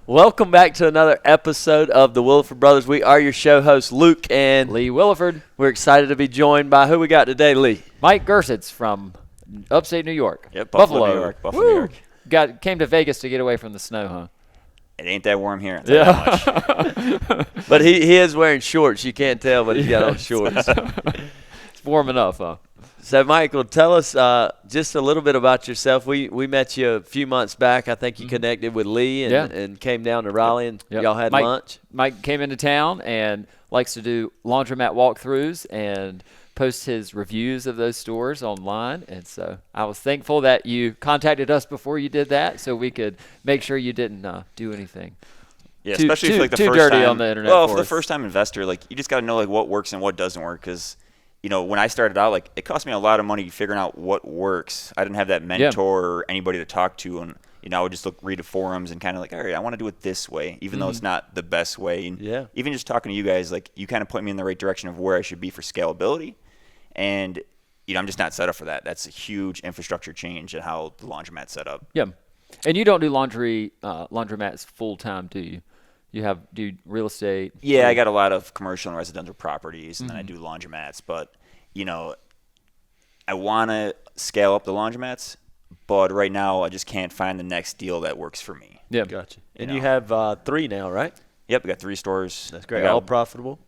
Welcome back to another episode of the Williford Brothers. We are your show hosts, Luke and Lee Williford. We're excited to be joined by who we got today, Lee? Mike Gersitz from upstate New York. Yep, Buffalo, New York. Buffalo, New York. Came to Vegas to get away from the snow, huh? It ain't that warm here. That much. But he is wearing shorts. You can't tell, but he's got on shorts. It's warm enough, huh? So, Michael, tell us just a little bit about yourself. We met you a few months back. I think you connected with Lee and came down to Raleigh, and y'all had lunch. Mike came into town and likes to do laundromat walkthroughs and post his reviews of those stores online. And so I was thankful that you contacted us before you did that so we could make sure you didn't do anything. Yeah, especially for like the too first dirty time. On the internet. Well, for the first time investor, like you just got to know like what works and what doesn't work because you know, when I started out, like it cost me a lot of money figuring out what works. I didn't have that mentor or anybody to talk to, and you know, I would just read the forums and kind of like, all right, I want to do it this way, even though it's not the best way. And even just talking to you guys, like you kind of point me in the right direction of where I should be for scalability, and you know, I'm just not set up for that. That's a huge infrastructure change in how the laundromat's set up. Yeah, and you don't do laundromats full time, do you? You do real estate? Yeah, I got a lot of commercial and residential properties, and then I do laundromats. But, you know, I want to scale up the laundromats, but right now I just can't find the next deal that works for me. Yeah, gotcha. And you have 3 now, right? Yep, we got 3 stores. That's great. All profitable?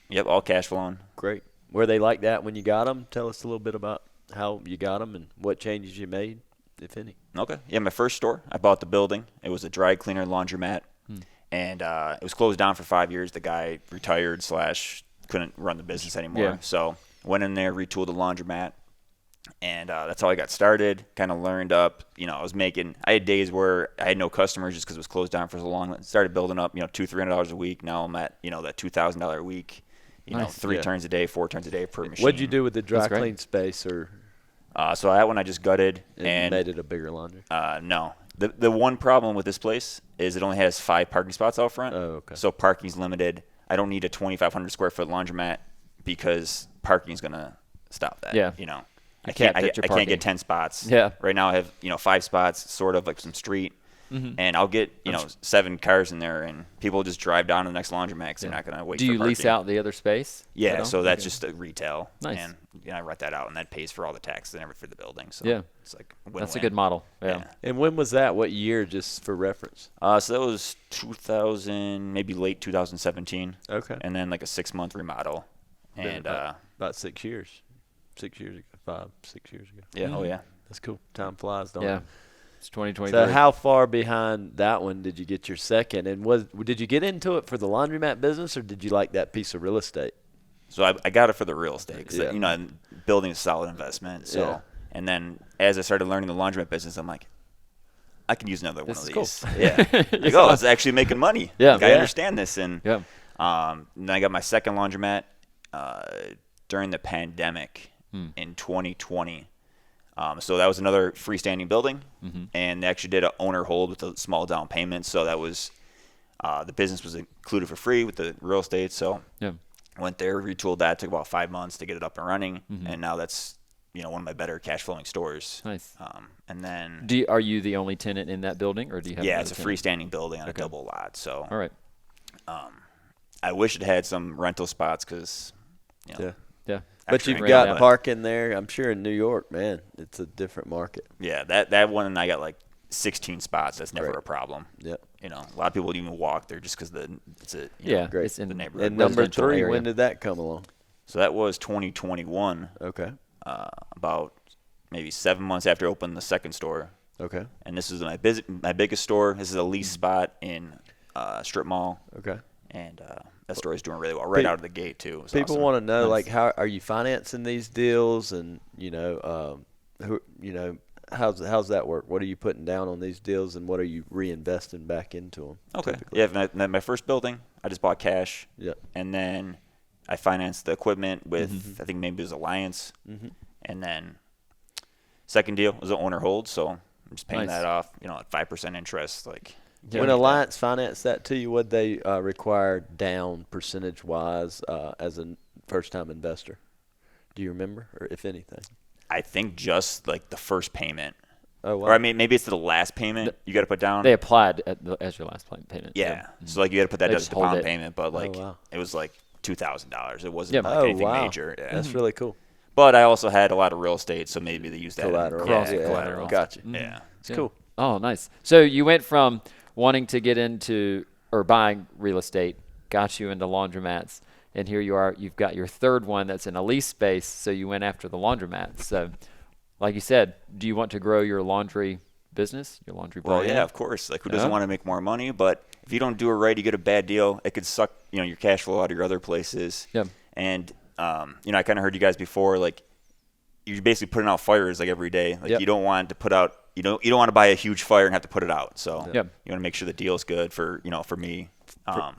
Yep, all cash flowing. Great. Were they like that when you got them? Tell us a little bit about how you got them and what changes you made, if any. Okay. Yeah, my first store, I bought the building. It was a dry cleaner laundromat. And it was closed down for 5 years. The guy retired / couldn't run the business anymore. Yeah. So went in there, retooled the laundromat, and that's how I got started. Kind of learned up. You know, I had days where I had no customers just because it was closed down for so long. Started building up, you know, $200-300 a week. Now I'm at, you know, that $2,000 a week. You know, 3 turns a day, 4 turns a day per machine. What'd you do with the dry clean space, or? So that one I just gutted and made it a bigger laundry. No. The one problem with this place is it only has 5 parking spots out front. Oh, okay. So parking's limited. I don't need a 2,500 square foot laundromat because parking's gonna stop that. Yeah. You know, I can't get 10 spots. Yeah. Right now I have 5 spots, sort of like some street, and I'll get 7 cars in there, and people just drive down to the next laundromat because they're not gonna wait. Do you lease out the other space? Yeah. So that's just a retail. Nice. And I rent that out, and that pays for all the taxes and everything for the building. So it's like win-win. That's a good model. Yeah. And when was that? What year, just for reference? So that was 2000, maybe late 2017. Okay. And then like a 6-month remodel. And about 6 years. 6 years ago. 6 years ago. Yeah. Oh yeah. That's cool. Time flies, don't Yeah. it? It's 2023. So how far behind that one did you get your second? And did you get into it for the laundromat business, or did you like that piece of real estate? So I got it for the real estate because Yeah. you know, I'm building a solid investment. So and then as I started learning the laundromat business, I'm like, I can use another one of these. Cool. Yeah. Like, oh, it's actually making money. Yeah. Like, I understand this. And Yeah. then I got my second laundromat during the pandemic in 2020. So that was another freestanding building, and they actually did an owner hold with a small down payment. So that was the business was included for free with the real estate. So went there, retooled that. Took about 5 months to get it up and running, and now that's one of my better cash flowing stores. Nice. And then Are you the only tenant in that building, or do you have? Yeah, it's a freestanding building on a double lot. So all right. I wish it had some rental spots because Yeah. But you've rent got out. parking there. I'm sure in New York, man, it's a different market. Yeah, that one, I got like 16 spots. That's never Great. a problem. Yep. A lot of people don't even walk there just because it's a great. It's in the neighborhood. And number residential 3, area. when did that come along? So that was 2021. Okay. About maybe 7 months after I opened the second store. Okay. And this is my biggest store. This is a lease spot in strip mall. Okay. And that store is doing really well right out of the gate too. It's People awesome. want to know, Nice. like, how are you financing these deals, and how's that work? What are you putting down on these deals, and what are you reinvesting back into them? Okay. typically? Yeah, my first building, I just bought cash. Yeah. And then I financed the equipment with, I think maybe it was Alliance. And then second deal was an owner hold, so I'm just paying Nice. that off, at 5% interest. Like, When Alliance financed that to you, what they require down percentage-wise as a first-time investor? Do you remember, or if anything? I think just like the first payment. Oh, wow. Or I mean, maybe it's the last payment you got to put down. They applied as your last payment. Yeah. So like you got to put that as a down payment, but like it was like $2,000. It wasn't like anything major. Yeah. That's really cool. But I also had a lot of real estate, so maybe they used that collateral. Collateral. Gotcha. Yeah. It's cool. Oh, nice. So you went from wanting to get into or buying real estate, got you into laundromats, and here you are. You've got your third one that's in a lease space, so you went after the laundromats. So, like you said, do you want to grow your laundry business, your laundry brand? Well, yeah, of course. Like, who doesn't want to make more money? But if you don't do it right, you get a bad deal. It could suck, your cash flow out of your other places. Yeah. And, I kind of heard you guys before, like, you're basically putting out fires like every day. Like, you don't want to put out, you don't want to buy a huge fire and have to put it out. So you want to make sure the deal's good for me.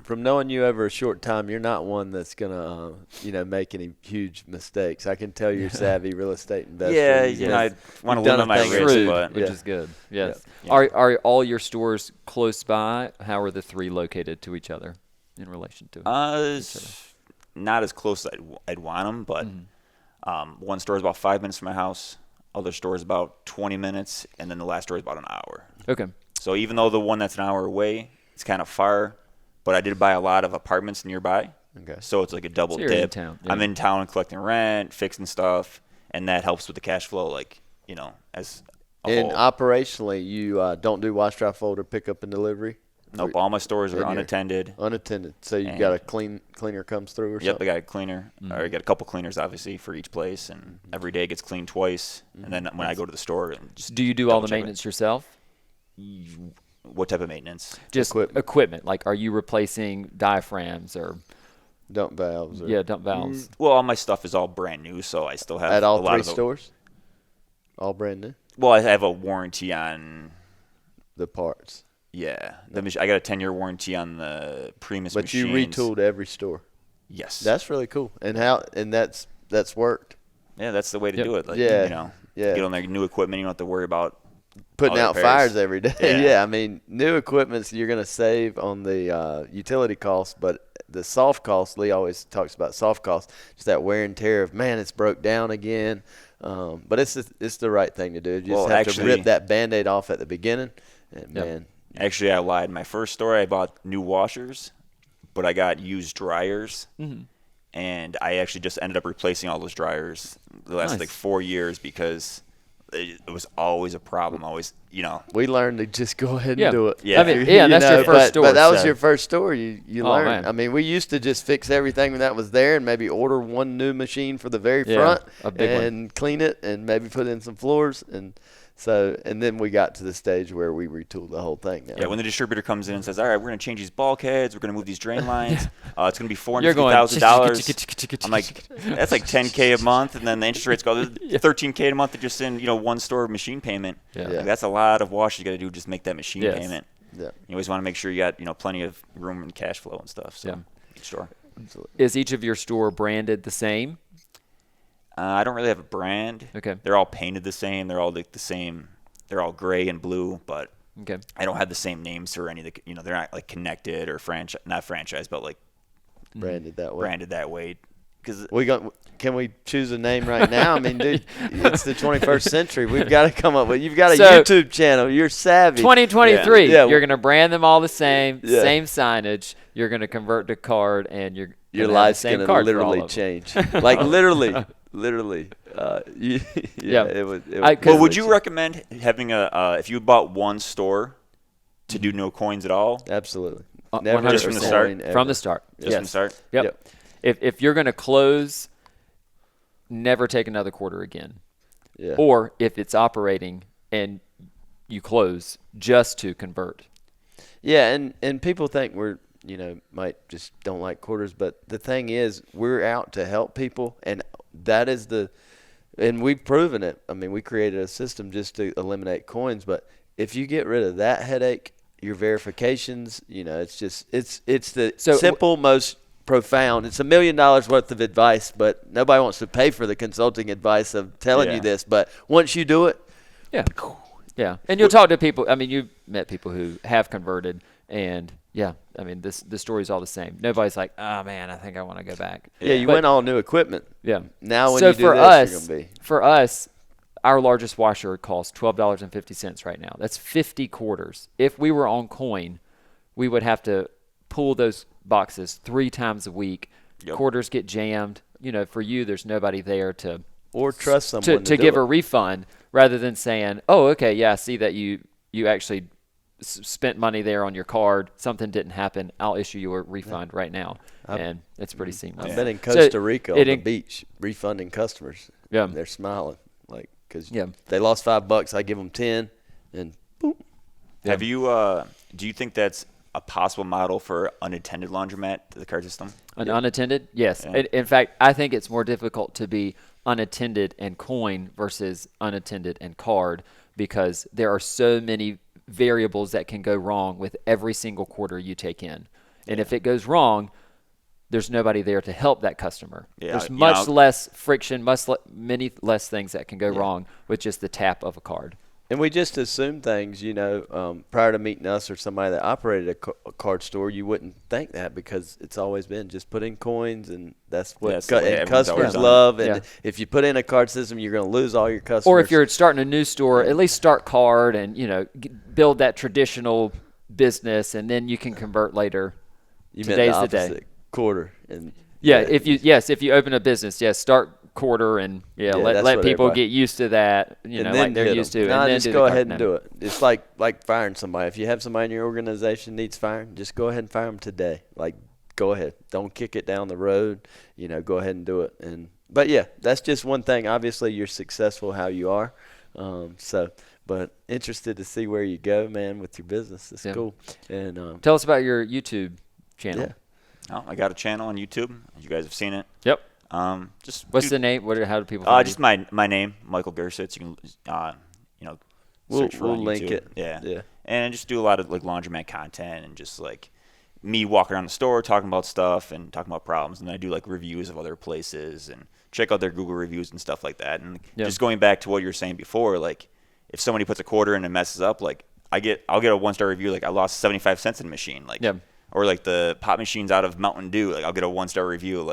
From knowing you over a short time, you're not one that's gonna, make any huge mistakes. I can tell you're savvy real estate investor. Yeah, I want to limit my risk, which is good. Yes. Yeah. Are all your stores close by? How are the three located to each other in relation to each other? Not as close as I'd want them, but one store is about 5 minutes from my house. Other store is about 20 minutes, and then the last store is about an hour. Okay. So even though the one that's an hour away, it's kind of far, but I did buy a lot of apartments nearby. Okay. So it's like a double dip. In town. Yeah. I'm in town collecting rent, fixing stuff, and that helps with the cash flow, as a whole. Operationally, you don't do wash, dry, fold, or pickup and delivery? Nope, all my stores are unattended. Unattended. So you got a cleaner comes through or something? Yep, I got a cleaner. Or I got a couple cleaners, obviously, for each place, and every day it gets cleaned twice. And then when I go to the store, do you do all the maintenance yourself? What type of maintenance? Just equipment. Like, are you replacing diaphragms or dump valves? Dump valves. Well, all my stuff is all brand new, so I still have at all a lot three of stores. All brand new. Well, I have a warranty on the parts. Yeah, I got a 10-year warranty on the Primus machines. But you retooled every store. Yes, that's really cool. And that's worked. Yeah, that's the way to do it. Like, get on there, new equipment. You don't have to worry about putting out fires every day. Yeah, I mean, new equipment, you're going to save on the utility costs, but the soft costs, Lee always talks about soft costs, just that wear and tear of, man, it's broke down again. But it's the right thing to do. You just have to rip that Band-Aid off at the beginning. And, man. Actually, I lied. My first store, I bought new washers, but I got used dryers. Mm-hmm. And I actually just ended up replacing all those dryers the last 4 years because it was always a problem. Always, We learned to just go ahead and do it. Yeah, I mean, that's your first store. But that was your first store. You learned. Man. I mean, we used to just fix everything that was there and maybe order one new machine for the very front and clean it and maybe put in some floors and then we got to the stage where we retooled the whole thing. Yeah, when the distributor comes in and says, all right, we're going to change these bulkheads, we're going to move these drain lines, it's going to be $450,000. I'm like, that's like $10K a month, and then the interest rates go $13K a month to just send, one store machine payment. Yeah. Like, that's a lot of wash you got to do just make that machine payment. Yeah. You always want to make sure you got, plenty of room and cash flow and stuff. So each store. Absolutely. Is each of your store branded the same? I don't really have a brand. Okay. They're all painted the same. They're all like the same. They're all gray and blue, but I don't have the same names or any of the, they're not like connected or not franchise, but like branded that way. Branded that way. Cause can we choose a name right now? I mean, dude, it's the 21st century. We've got to come up with. You've got a YouTube channel. You're savvy. 2023. Yeah. You're gonna brand them all the same, same signage. You're gonna convert to card, and your life's gonna literally change. Like literally. Literally, it would. Well, would you recommend having if you bought one store to do no coins at all? Absolutely. Never just from the start. From the start. Just from the start. Yep. If you're going to close, never take another quarter again. Yeah. Or if it's operating and you close, just to convert. Yeah, and people think we're might just don't like quarters, but the thing is, we're out to help people, and that is and we've proven it. I mean, we created a system just to eliminate coins, but if you get rid of that headache, your verifications, it's just it's the simple, most profound. It's $1 million worth of advice, but nobody wants to pay for the consulting advice of telling you this. But once you do it, and you'll talk to people. I mean, you've met people who have converted, and I mean, the story's all the same. Nobody's like, oh man, I think I want to go back. Yeah, you went all new equipment. Yeah. Now when you do this, you're gonna be. For us, our largest washer costs $12.50 right now. That's 50 quarters. If we were on coin, we would have to pull those boxes 3 times a week. Yep. Quarters get jammed. For you, there's nobody there to or trust someone to give a refund, rather than saying, "Oh, okay, yeah, I see that you actually spent money there on your card. Something didn't happen. I'll issue you a refund right now." And it's pretty seamless. I've been in Costa Rica on the beach refunding customers. Yeah, they're smiling because they lost $5. I give them 10, and boom. Yeah. Have you? Do you think that's a possible model for unattended laundromat, the card system? Unattended? Yes. Yeah. In fact, I think it's more difficult to be unattended and coin versus unattended and card, because there are so many variables that can go wrong with every single quarter you take in. And if it goes wrong, there's nobody there to help that customer. Yeah, there's much less friction, many less things that can go wrong with just the tap of a card. And we just assume things, prior to meeting us or somebody that operated a card store, you wouldn't think that, because it's always been just put in coins, and that's what and customers love. And if you put in a card system, you're going to lose all your customers. Or if you're starting a new store, at least start card and, build that traditional business, and then you can convert later. Today's the day. Quarter. And if you open a business, start quarter and let people get used to that, like they're used to. No, and then just go ahead and do it. It's like firing somebody. If you have somebody in your organization needs firing, just go ahead and fire them today. Go ahead. Don't kick it down the road. Go ahead and do it. But that's just one thing. Obviously, you're successful how you are. But interested to see where you go, man, with your business. It's cool. And tell us about your YouTube channel. Yeah. Oh, I got a channel on YouTube. You guys have seen it. Yep. What's the name? How do people find just my name, Michael Gersitz. You can search for we'll on link YouTube. it. Yeah. And just do a lot of laundromat content, and just me walking around the store talking about stuff and talking about problems, and then I do reviews of other places and check out their Google reviews and stuff like that. And just going back to what you were saying before, if somebody puts a quarter in and messes up, I'll get a 1-star review, I lost 75 cents in the machine, or the pop machine's out of Mountain Dew, I'll get a 1-star review,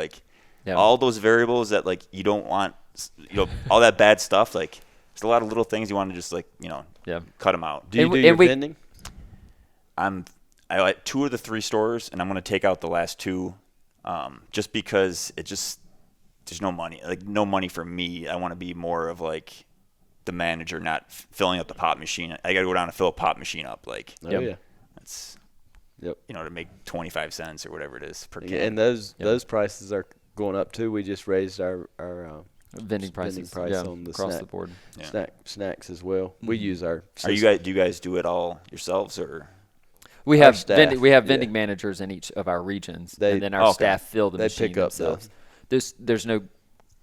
all those variables that you don't want, all that bad stuff, there's a lot of little things you want to just cut them out. Do you do your vending? I like 2 of the 3 stores, and I'm going to take out the last 2, just because there's no money, no money for me. I want to be more of the manager, not filling up the pop machine. I got to go down and fill a pop machine up. That's to make 25 cents or whatever it is per can. And those prices are going up too. We just raised our vending price on the across the board. Snacks as well. We use our. Do you guys do it all yourselves, or? We have vending managers in each of our regions, and then our staff fill the machine pick up themselves. There's no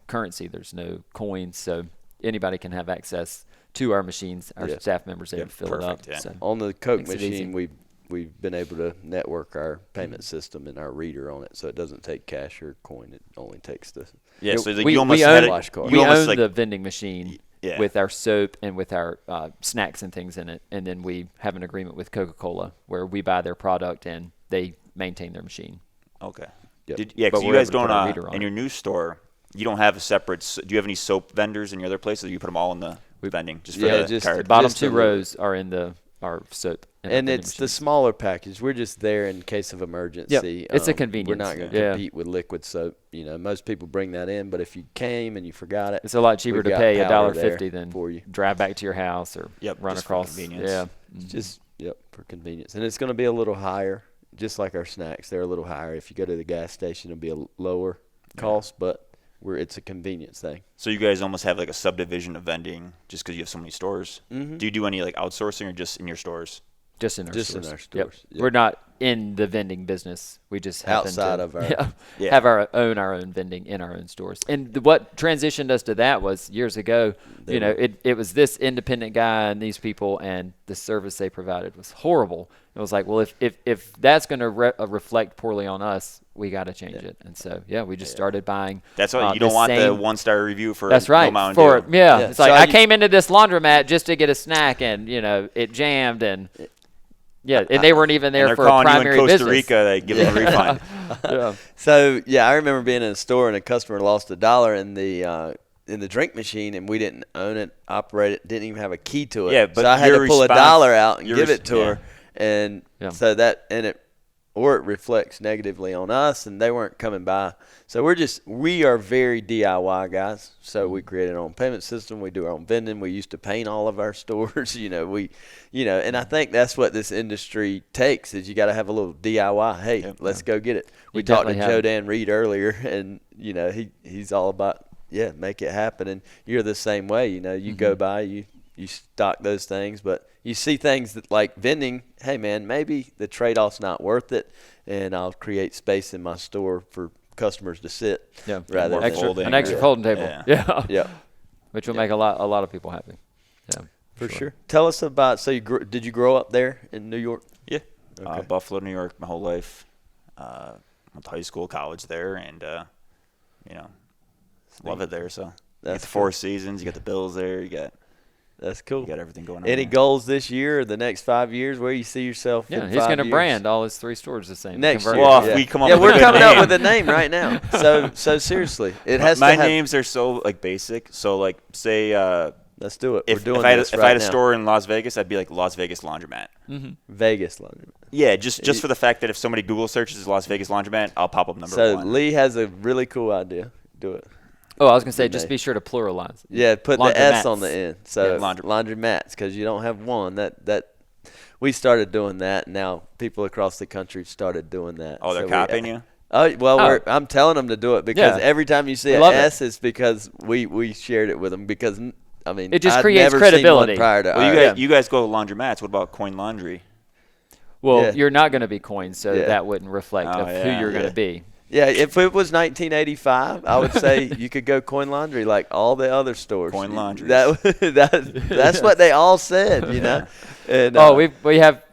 currency, there's no coins, so anybody can have access to our machines. Our staff members able to fill it up. Yeah. So on the Coke machine, we've been able to network our payment system and our reader on it, so it doesn't take cash or coin. It only takes the we own the vending machine with our soap and with our snacks and things in it, and then we have an agreement with Coca-Cola where we buy their product and they maintain their machine. Okay. Yep. Because you guys don't in your new store, you don't have a separate. Do you have any soap vendors in your other places, or you put them all in the vending? Just for the card? The bottom 2 rows are in our soap. And it's the smaller package. We're just there in case of emergency. It's a convenience. We're not going to compete with liquid soap. Most people bring that in, but if you came and you forgot it, it's a lot cheaper to pay $1.50 than for you. Drive back to your house or run across. Convenience. Yeah, just for convenience. And it's going to be a little higher, just like our snacks. They're a little higher. If you go to the gas station, it'll be a lower cost, but it's a convenience thing. So you guys almost have a subdivision of vending just because you have so many stores. Mm-hmm. Do you do any outsourcing, or just in your stores? Just in our stores. Yep. We're not in the vending business. We just outside of our have our own vending in our own stores. And what transitioned us to that was years ago. It was this independent guy and these people, and the service they provided was horrible. It was like, well, if that's going to reflect poorly on us, we got to change it. And so we just started buying. That's why you don't want the 1-star review for. That's right. It's like I came into this laundromat just to get a snack, and it jammed and. Yeah, and they weren't even there for a primary business. You in Costa Rica, they give them a refund. So I remember being in a store and a customer lost $1, and in the drink machine, and we didn't own it, operate it, didn't even have a key to it. Yeah, but so I had to pull a dollar out and give it to yeah. her, and so that it reflects negatively on us, and they weren't coming by. So we are very DIY guys. So we created our own payment system. We do our own vending. We used to paint all of our stores. And I think that's what this industry takes is you got to have a little DIY. Hey, let's go get it. We talked to Joe Dan Reed earlier, and he's all about make it happen. And you're the same way. You go by, you stock those things, but you see things that like vending. Hey man, maybe the trade-off's not worth it, and I'll create space in my store for customers to sit. Yeah, rather than an extra folding table. Yeah. Which will make a lot of people happy. Yeah, for sure. Tell us about. So did you grow up there in New York? Yeah, okay. Buffalo, New York, my whole life. Went to high school, college there, and love it there. So you got the Four Seasons, you got the Bills there, That's cool. You got everything going on. Any goals this year or the next 5 years? Where you see yourself? Yeah, in he's going to 5 years? brand all his 3 stores the same. Next year. Well, if we come up with we're a good coming name. up with a name right now. So seriously, it has my to have. names are so basic. So say. Let's do it. If we're doing if I had a now. store in Las Vegas, I'd be like Las Vegas Laundromat. Mm-hmm. Vegas Laundromat. Yeah, just for the fact that if somebody Google searches Las Vegas Laundromat, I'll pop up number So one. Lee has a really cool idea. Do it. Oh, I was going to say, just be sure to pluralize. Yeah, put the S on the Laundromats. end. So Yeah, laundromats, because you don't have one. That we started doing that. And now people across the country started doing that. Oh, they're So copying you? Oh well, I'm telling them to do it because every time you see an S, it's because we shared it with them because. I mean, it just I'd creates never credibility. Seen one prior to Well, you guys go to laundromats. What about Coin Laundry? Well, you're not going to be coins, so Yeah. that wouldn't reflect who you're going to be. Yeah, if it was 1985, I would say you could go Coin Laundry like all the other stores. Coin Laundry. That's what they all said, And,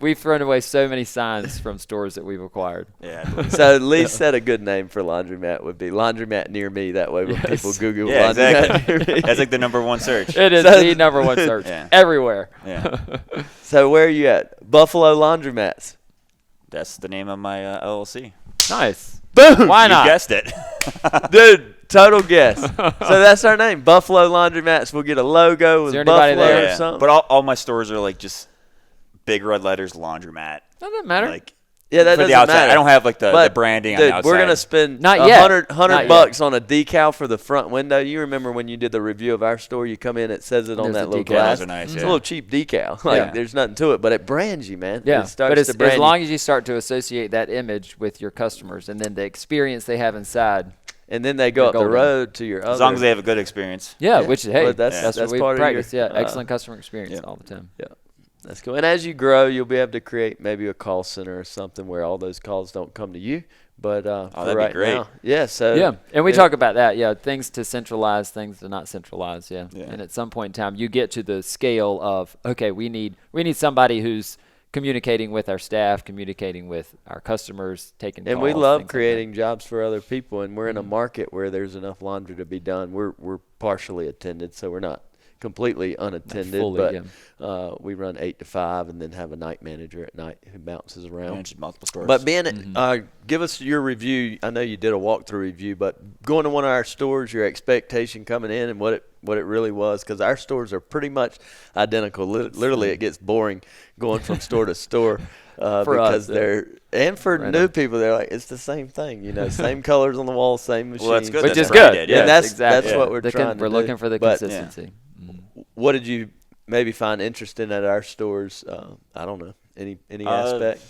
we've thrown away so many signs from stores that we've acquired. Yeah. So Lee said a good name for laundromat would be laundromat near me. That way when people Google Yeah, laundromat exactly. near me. That's like the number one search. It is the number one search everywhere. Yeah. So where are you at? Buffalo Laundromats. That's the name of my LLC. Nice. Boom. Why not? You guessed it. Dude, total guess. So that's our name, Buffalo Laundromats. We'll get a logo with there Buffalo anybody there? or something. But all my stores are like just big red letters, laundromat. That doesn't matter. Like Yeah, that for doesn't the outside. matter. I don't have like the But, branding on dude, the outside. we're gonna spend Not yet. $100 Not bucks on a decal for the front window. You remember when you did the review of our store? You come in, it says it on There's that the little decals. glass. Those are nice, It's yeah. a little cheap decal. Like there's nothing to it, but it brands you, man. Yeah, It starts but to as brand you. long as you start to associate that image with your customers and then the experience they have inside. And then they go up the golden. road to your other. as long as they have a good experience. Yeah, which is, hey, Well, that's what we part of practice. your, Excellent customer experience all the time. Yeah, that's cool. And as you grow, you'll be able to create maybe a call center or something where all those calls don't come to you. But for that'd be right great. now, so Yeah, and we talk about that. Yeah, things to centralize, things to not centralize. Yeah. Yeah. And at some point in time, you get to the scale of okay, we need somebody who's communicating with our staff, communicating with our customers, taking calls. And we love things like creating jobs for other people, and we're in a market where there's enough laundry to be done. We're partially attended, so we're not completely unattended, fully, but we run 8 to 5 and then have a night manager at night who bounces around. Manage multiple stores. But give us your review. I know you did a walkthrough review, but going to one of our stores, your expectation coming in and what it really was, because our stores are pretty much identical. Literally, it gets boring going from store to store because they're and for new people, they're like it's the same thing, same colors on the wall, same machine. Well, that's good. Which That's is good. branded, Yeah, Yeah, that's what we're trying to do. We're looking for the But consistency. what did you maybe find interesting at our stores? I don't know. Any aspect?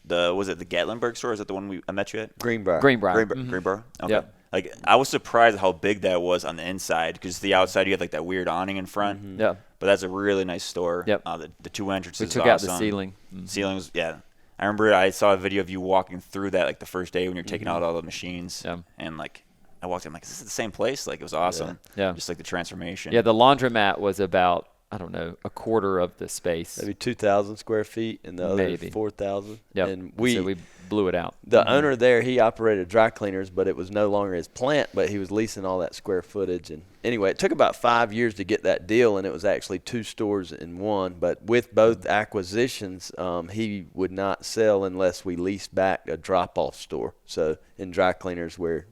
Was it the Gatlinburg store? Is that the one I met you at? Greenbrier. Greenbrier. Greenbrier. Okay. Yep. Like I was surprised at how big that was on the inside because the outside you had like that weird awning in front. Yeah. But that's a really nice store. Yep. The two entrances. We took is out awesome. the ceiling. Ceilings, yeah. I remember I saw a video of you walking through that like the first day when you're taking out all the machines. Yeah. And like I walked in, I'm like, is this the same place? Like it was awesome. Yeah. Just like the transformation. Yeah, the laundromat was about, I don't know, a quarter of the space. Maybe 2,000 square feet, and the other Maybe. 4,000. Yep. And so we blew it out. the owner there, he operated dry cleaners, but it was no longer his plant, but he was leasing all that square footage. And anyway, it took about 5 years to get that deal, and it was actually 2 stores in one. But with both acquisitions, he would not sell unless we leased back a drop-off store. So in dry cleaners where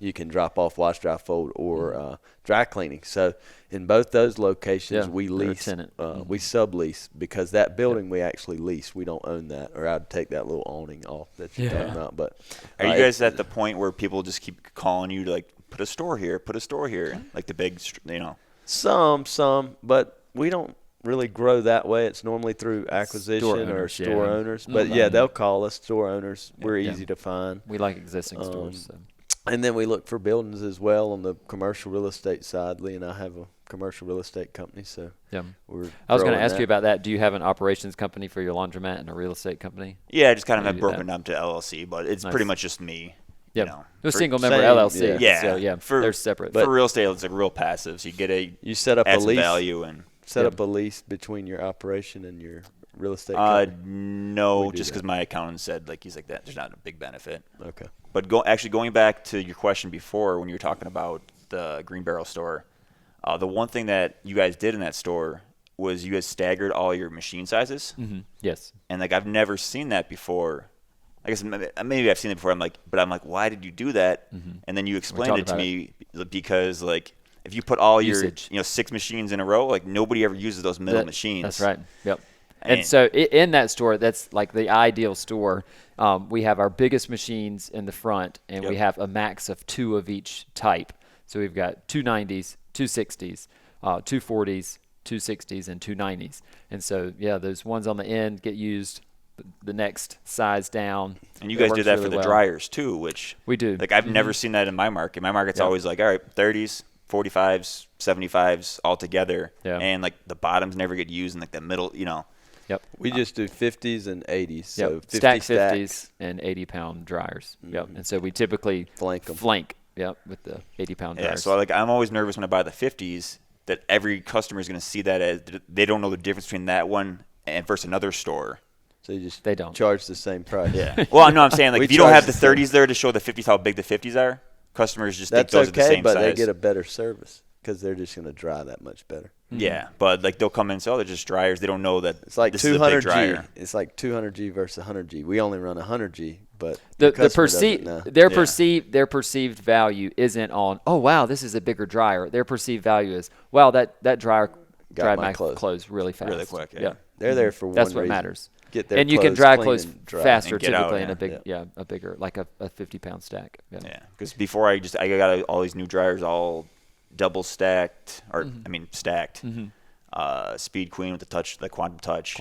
you can drop off, wash, dry, fold, or dry cleaning. So in both those locations, we lease, we sublease, because that building we actually lease. We don't own that, or I'd take that little awning off that you're talking about. But are you guys at the point where people just keep calling you to like put a store here, like the big, Some, but we don't really grow that way. It's normally through acquisition or store owners. But they'll call us store owners. We're easy to find. We like existing stores. So. And then we look for buildings as well on the commercial real estate side. Lee and I have a commercial real estate company, so I was going to ask you about that. Do you have an operations company for your laundromat and a real estate company? Yeah, I just kind of have broken down to LLC, but it's pretty much just me. Yeah, you know, a single member LLC. Yeah, so they're separate. For real estate, it's like real passive. So you set up a lease value and set up a lease between your operation and your real estate company. No, just because my accountant said he's like that. There's not a big benefit. Okay. But going back to your question before when you were talking about the Green Barrel store, the one thing that you guys did in that store was you guys staggered all your machine sizes. Mm-hmm. Yes. And I've never seen that before. I guess maybe I've seen it before. I'm like, why did you do that? Mm-hmm. And then you explained it to me because if you put all usage. your 6 machines in a row, nobody ever uses those middle machines. That's right. Yep. And so in that store, that's like the ideal store. We have our biggest machines in the front, and we have a max of 2 of each type. So we've got 2 90s, 2 60s, 2 40s, 2 60s, and 2 90s. And so, those ones on the end get used the next size down. And you guys did that for the dryers too, which we do. I've never seen that in my market. My market's always all right, 30s, 45s, 75s all together. Yeah. And the bottoms never get used in the middle, Yep. We just do 50s and 80s. So 50 stack 50s and 80-pound dryers. Mm-hmm. Yep. And so we typically flank with the 80-pound dryers. Yeah, so I'm always nervous when I buy the 50s that every customer is going to see that as they don't know the difference between that one and versus another store. So they don't charge the same price. Yeah. Well, no, I'm saying if you don't have the 30s there to show the 50s how big the 50s are, customers just think those are the same but size. They get a better service because they're just going to dry that much better. Mm-hmm. Yeah, but they'll come in and say, they're just dryers. They don't know that it's like this 200G. Is a big dryer. It's like 200G versus 100G. We only run 100G, but their perceived value isn't on, oh wow, this is a bigger dryer. Their perceived value is, wow, that dryer dried my clothes really fast, really quick. Yeah. They're there for one That's reason. what matters. And you can dry clothes faster typically in a bigger, like a 50-pound stack. Yeah, because before I got all these new dryers all double stacked stacked. Mm-hmm. Speed Queen with the Quantum Touch.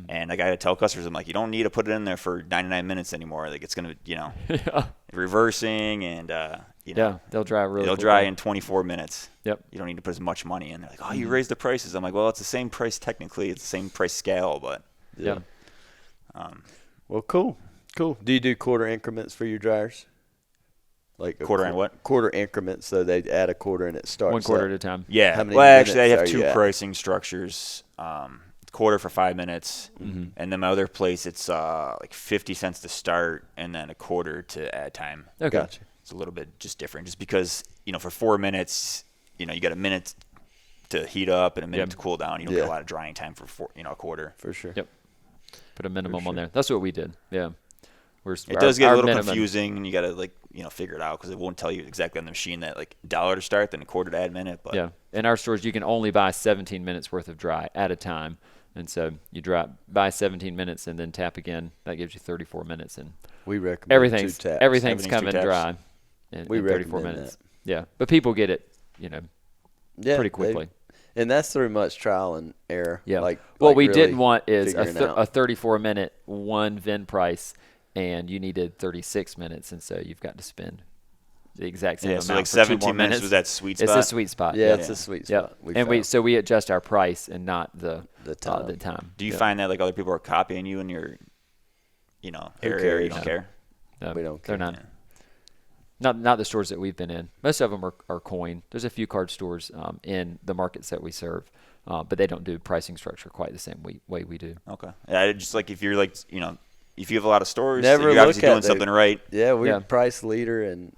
And I got to tell customers, I'm like, you don't need to put it in there for 99 minutes anymore. It's gonna, reversing and they'll dry really. They'll dry in 24 minutes. Yep. You don't need to put as much money in. They're like, oh, you raised the prices. I'm like, well, it's the same price technically. It's the same price scale, but yeah. Well, cool. Do you do quarter increments for your dryers? Like quarter and what? Quarter increments, so they add a quarter and it starts 1 quarter at a time. Yeah. Well, actually, I have 2 pricing structures. Quarter for 5 minutes, and then my other place it's 50 cents to start, and then a quarter to add time. Okay. Gotcha. It's a little bit just different, just because for 4 minutes, you got a minute to heat up and a minute to cool down. You don't get a lot of drying time for a quarter. For sure. Yep. Put a minimum on there. That's what we did. Yeah. It does get a little confusing, and you got to figure it out because it won't tell you exactly on the machine that $1 to start, then a quarter to add minute. But yeah, in our stores you can only buy 17 minutes worth of dry at a time, and so you buy 17 minutes and then tap again. That gives you 34 minutes, and we recommend everything's 2 taps. Everything's coming dry in 34 minutes. That. Yeah, but people get it, pretty quickly. And that's through much trial and error. Yeah. What we didn't want is a 34-minute one VIN price, and you needed 36 minutes, and so you've got to spend the exact same amount so for 17 2 more minutes was that sweet spot? It's a sweet spot. Yeah, it's a sweet spot. And we adjust our price and not the time. Do you find that other people are copying you in your area? You don't care? No, we don't care. They're not. Yeah. Not the stores that we've been in. Most of them are coin. There's a few card stores in the markets that we serve, but they don't do pricing structure quite the same way we do. Okay. Yeah, just if you're if you have a lot of stores, you're obviously doing something right. Yeah, we're price leader, and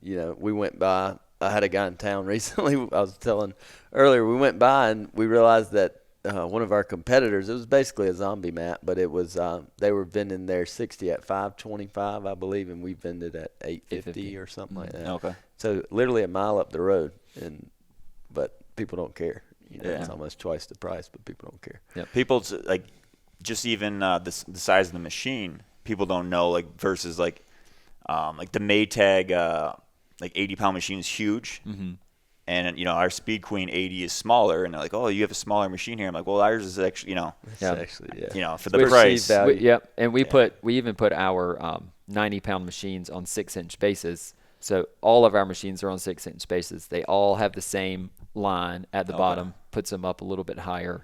we went by. I had a guy in town recently. I was telling earlier, we went by and we realized that one of our competitors. It was basically a zombie mat, but it was they were vending their 60 at $5.25, I believe, and we vended at $8.50 or something like that. Okay. So literally a mile up the road, but people don't care. It's almost twice the price, but people don't care. Yep. People's like just even the size of the machine. People don't know versus the Maytag like 80-pound machine is huge. Mm-hmm. And, our Speed Queen 80 is smaller. And they're like, oh, you have a smaller machine here. I'm like, well, ours is actually, It's actually, for the price. Yep. And we even put our 90-pound machines on 6-inch bases. So all of our machines are on 6-inch bases. They all have the same line at the bottom, puts them up a little bit higher.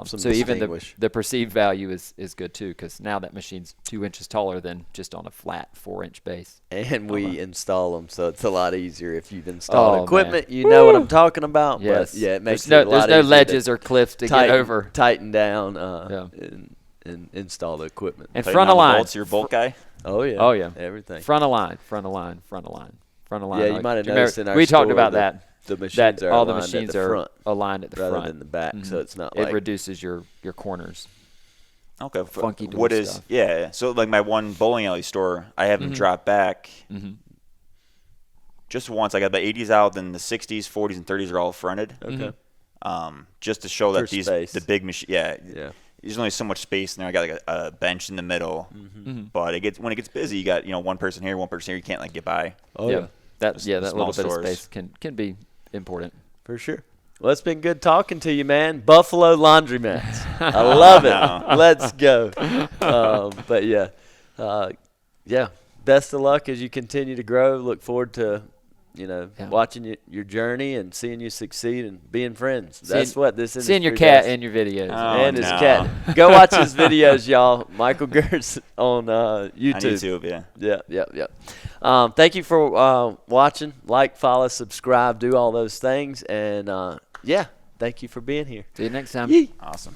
So even the perceived value is good too, because now that machine's 2 inches taller than just on a flat 4-inch base. And we install them, so it's a lot easier if you've installed equipment. Man. You know what I'm talking about. Yes. But it makes it a lot easier. There's no ledges or cliffs to get over. Tighten down and install the equipment. And front of line. You're a bolt guy? Oh yeah. Oh yeah. Everything. Front of line. Yeah, you might have noticed in our we store talked about that. The machines are all the aligned machines at the front are aligned at the rather front than the back, so it's not it reduces your corners. Okay. Funky door stuff. So like my one bowling alley store, I have them drop back just once. I got the 80s out, then the 60s, 40s, and 30s are all fronted. Okay. Just to show that the big machine. Yeah. There's only so much space in there. I got like a bench in the middle, but when it gets busy, you got one person here, one person here. You can't get by. Oh yeah. That little bit of space can be important. For sure. Well, it's been good talking to you, man. Buffalo Laundromats. I love it. Let's go. But yeah. Best of luck as you continue to grow. Look forward to, watching your journey and seeing you succeed and being friends. That's what this industry seeing your cat does. in your videos. And his cat. Go watch his videos, y'all. Michael Gersitz on YouTube. On YouTube, yeah. Thank you for watching. Like, follow, subscribe, do all those things. And, thank you for being here. See you next time. Awesome.